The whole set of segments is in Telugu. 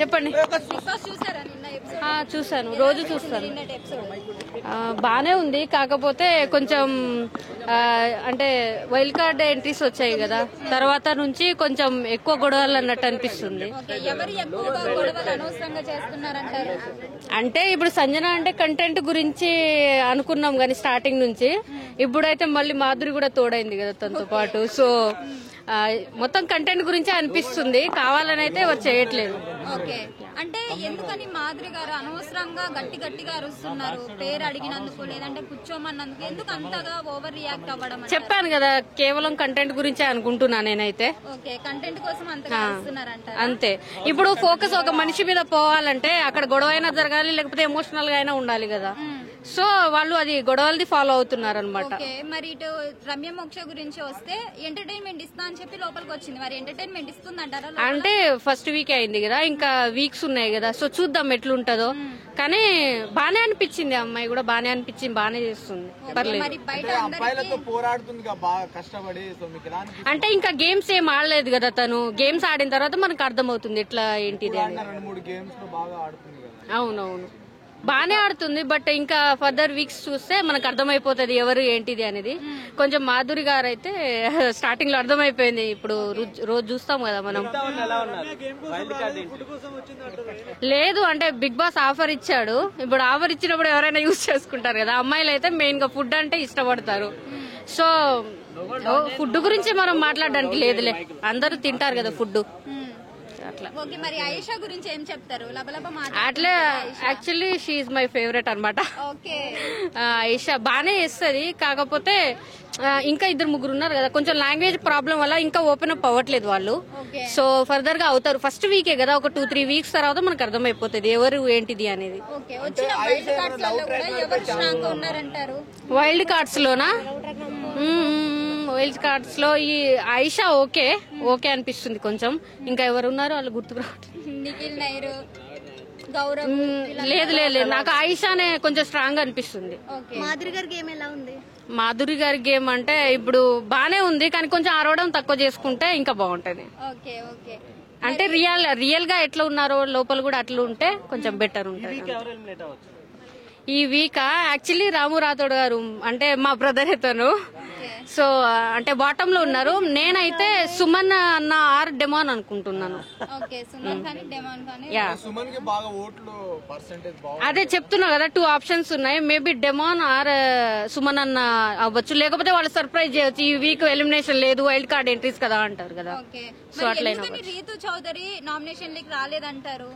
చెప్పండి. చూసాను, రోజు చూస్తాను. బానే ఉంది, కాకపోతే కొంచెం అంటే వైల్డ్ కార్డ్ ఎంట్రీస్ వచ్చాయి కదా, తర్వాత నుంచి కొంచెం ఎక్కువ గొడవలు అన్నట్టు అనిపిస్తుంది. అంటే ఇప్పుడు సంజన అంటే కంటెంట్ గురించి అనుకున్నాం కానీ స్టార్టింగ్ నుంచి, ఇప్పుడైతే మళ్ళీ మాధురి కూడా తోడైంది కదా తనతో పాటు. సో మొత్తం కంటెంట్ గురించే అనిపిస్తుంది, కావాలని అయితే ఎవరు చేయట్లేదు. ఓకే, అంటే ఎందుకని మాధురి గారు అనవసరంగా గట్టిగా అరుస్తున్నారు? పేరు అడిగినందుకు లేదంటే కూర్చోమన్నందుకు ఎందుకు అంతగా ఓవర్ రియాక్ట్ అవ్వడం? చెప్పాను కదా, కేవలం కంటెంట్ గురించే అనుకుంటున్నా నేనైతే. ఓకే, కంటెంట్ కోసం అంతగా అరుస్తున్నారంట. అంతే. ఇప్పుడు ఫోకస్ ఒక మనిషి మీద పోవాలంటే అక్కడ గొడవ అయినా జరగాలి, లేకపోతే ఎమోషనల్ గా అయినా ఉండాలి కదా. సో వాళ్ళు అది గొడవలది ఫాలో అవుతున్నారు అనమాట. మరి ఇటు రమ్య మోక్ష గురించి వస్తే ఎంటర్టైన్మెంట్ ఇస్తా అని చెప్పి లోపలికి వచ్చింది, మరి ఎంటర్టైన్మెంట్ ఇస్తుందంటారా? అంటే ఫస్ట్ వీక్ అయింది కదా, ఇంకా వీక్స్ ఉన్నాయి కదా, సో చూద్దాం ఎట్లుంటదో. కానీ బానే అనిపించింది, అమ్మాయి కూడా బానే అనిపించింది, బానే చేస్తుంది, పర్లేదు. అంటే ఇంకా గేమ్స్ ఏం ఆడలేదు కదా తను, గేమ్స్ ఆడిన తర్వాత మనకు అర్థమవుతుంది ఎట్లా ఏంటిది అని. అవునవును, బానే ఆడుతుంది, బట్ ఇంకా ఫర్దర్ వీక్స్ చూస్తే మనకు అర్థమైపోతుంది ఎవరు ఏంటిది అనేది. కొంచెం మాధురి గారు అయితే స్టార్టింగ్ లో అర్థమైపోయింది, ఇప్పుడు రోజు చూస్తాం కదా మనం. లేదు అంటే బిగ్ బాస్ ఆఫర్ ఇచ్చాడు, ఇప్పుడు ఆఫర్ ఇచ్చినప్పుడు ఎవరైనా యూజ్ చేసుకుంటారు కదా. అమ్మాయిలు అయితే మెయిన్ గా ఫుడ్ అంటే ఇష్టపడతారు. సో ఫుడ్ గురించి మనం మాట్లాడడానికి లేదులే, అందరూ తింటారు కదా ఫుడ్. మరి ఆయేషా గురించి ఏం చెప్తారు? అట్లే యాక్చువల్లీ షీఈ్ మై ఫేవరెట్ అనమాట. ఆయేషా బానే చేస్తుంది, కాకపోతే ఇంకా ఇద్దరు ముగ్గురు ఉన్నారు కదా, కొంచెం లాంగ్వేజ్ ప్రాబ్లం వల్ల ఇంకా ఓపెన్ అప్ అవ్వట్లేదు వాళ్ళు. సో ఫర్దర్ గా అవుతారు, ఫస్ట్ వీకే కదా, ఒక 2-3 వీక్స్ తర్వాత మనకు అర్థమైపోతుంది ఎవరు ఏంటిది అనేది. వైల్డ్ కార్డ్స్ లోనా? వైల్డ్ కార్డ్స్ లో ఈ ఆయిషా ఓకే అనిపిస్తుంది కొంచెం. ఇంకా ఎవరున్నారు వాళ్ళు గుర్తుకు రావట్లేదు. లేదు, నాకు ఆయిషానే కొంచెం స్ట్రాంగ్ అనిపిస్తుంది. మాధురి గారి గేమ్ ఎలా ఉంది? మాధురి గారి గేమ్ అంటే ఇప్పుడు బానే ఉంది, కానీ కొంచెం అరవడం తక్కువ చేసుకుంటే ఇంకా బాగుంటది. అంటే రియల్ గా ఎట్లా ఉన్నారో లోపల కూడా అట్లా ఉంటే కొంచెం బెటర్ ఉంటది. ఈ వీక్ యాక్చువల్లీ రాము రాథోడ్ గారు అంటే మా బ్రదర్ తను, సో అంటే బాటమ్ లో ఉన్నారు. నేనైతే సుమన్ అన్న ఆర్ డెమాన్ అనుకుంటున్నాను. అదే చెప్తున్నా కదా, 2 ఆప్షన్స్ ఉన్నాయి, మేబీ డెమాన్ ఆర్ సుమన్ అన్న అవ్వచ్చు, లేకపోతే వాళ్ళు సర్ప్రైజ్ చేయొచ్చు. ఈ వీక్ ఎలిమినేషన్ లేదు, వైల్డ్ కార్డ్ ఎంట్రీస్ కదా అంటారు కదా. సో అట్లయినా రీతు చౌదరి నామినేషన్ లీక్ రాలేదంటారు.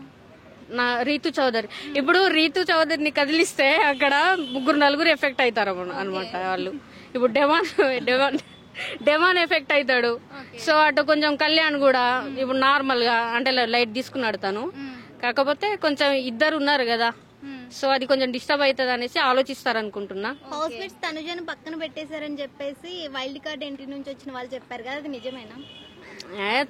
రీతు చౌదరి, ఇప్పుడు రీతు చౌదరిని కదిలిస్తే అక్కడ 3-4 ఎఫెక్ట్ అవుతారు అనమాట వాళ్ళు. ఇప్పుడు డెమాన్ ఎఫెక్ట్ అవుతాడు. సో అటు కొంచెం కళ్యాణ్ కూడా ఇప్పుడు నార్మల్ గా అంటే లైట్ తీసుకున్నాడు తను, కాకపోతే కొంచెం ఇద్దరు ఉన్నారు కదా, సో అది కొంచెం డిస్టర్బ్ అవుతుంది అనేసి ఆలోచిస్తారు అనుకుంటున్నా. హౌస్ మేట్స్ తనుజను పక్కన పెట్టేశారని చెప్పేసి వైల్డ్ కార్డ్ ఎంట్రీ నుంచి వచ్చిన వాళ్ళు చెప్పారు కదా, అది నిజమేనా?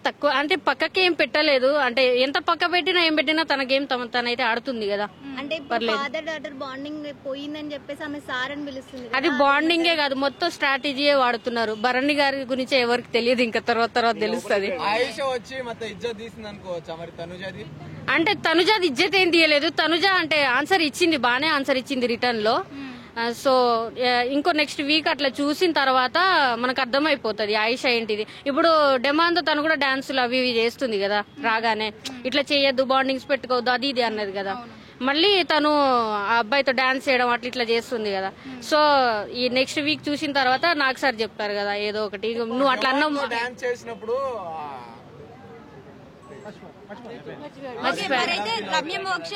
తక్కువ అంటే పక్కకి ఏం పెట్టలేదు, అంటే ఎంత పక్క పెట్టినా ఏం పెట్టినా తన గేమ్ తనైతే ఆడుతుంది కదా. అంటే ఫాదర్ డాటర్ బాండింగ్ పోయిందని చెప్పేసి ఆమె సార్ అని పిలుస్తుంది. అది బాండింగే కాదు, మొత్తం స్ట్రాటజీయే వాడుతున్నారు. భరణి గారి గురించి ఎవరికి తెలియదు, ఇంకా తర్వాత తెలుస్తుంది. అంటే తనుజాది ఇజ్జత్ ఏం తీయలేదు. తనుజ అంటే ఆన్సర్ ఇచ్చింది, బానే ఆన్సర్ ఇచ్చింది రిటర్న్ లో. సో ఇంకో నెక్స్ట్ వీక్ అట్లా చూసిన తర్వాత మనకు అర్థమైపోతుంది ఆయిషా ఏంటిది. ఇప్పుడు డెమాండ్ తను కూడా డాన్సులు అవి ఇవి చేస్తుంది కదా, రాగానే ఇట్లా చేయొద్దు, బాండింగ్స్ పెట్టుకోవద్దు, అది ఇది అన్నది కదా. మళ్ళీ తను ఆ అబ్బాయితో డాన్స్ చేయడం అట్లా ఇట్లా చేస్తుంది కదా. సో ఈ నెక్స్ట్ వీక్ చూసిన తర్వాత నాకు సార్ చెప్తారు కదా ఏదో ఒకటి, నువ్వు అట్లా అన్నావు. మరైతే రమ్య మోక్ష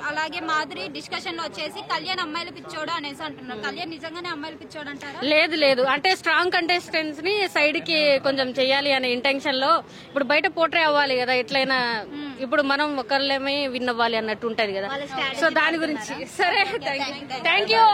అలాగే మాధురి డిస్కషన్ లో వచ్చేసి కళ్యాణ్ అమ్మాయిల పిచ్చోడు అనేసి అంటున్నారు. కళ్యాణ్ నిజంగానే అమ్మాయిల పిచ్చోడు అంటారా? లేదు, అంటే స్ట్రాంగ్ కంటెస్టెంట్స్ ని సైడ్ కి కొంచెం చెయ్యాలి అనే ఇంటెన్షన్ లో, ఇప్పుడు బయట పోర్ట్రే అవ్వాలి కదా ఎట్లయినా, ఇప్పుడు మనం ఒకళ్ళేమే విన్ అవ్వాలి అన్నట్టు ఉంటది కదా. సో దాని గురించి. సరే, థ్యాంక్ యూ.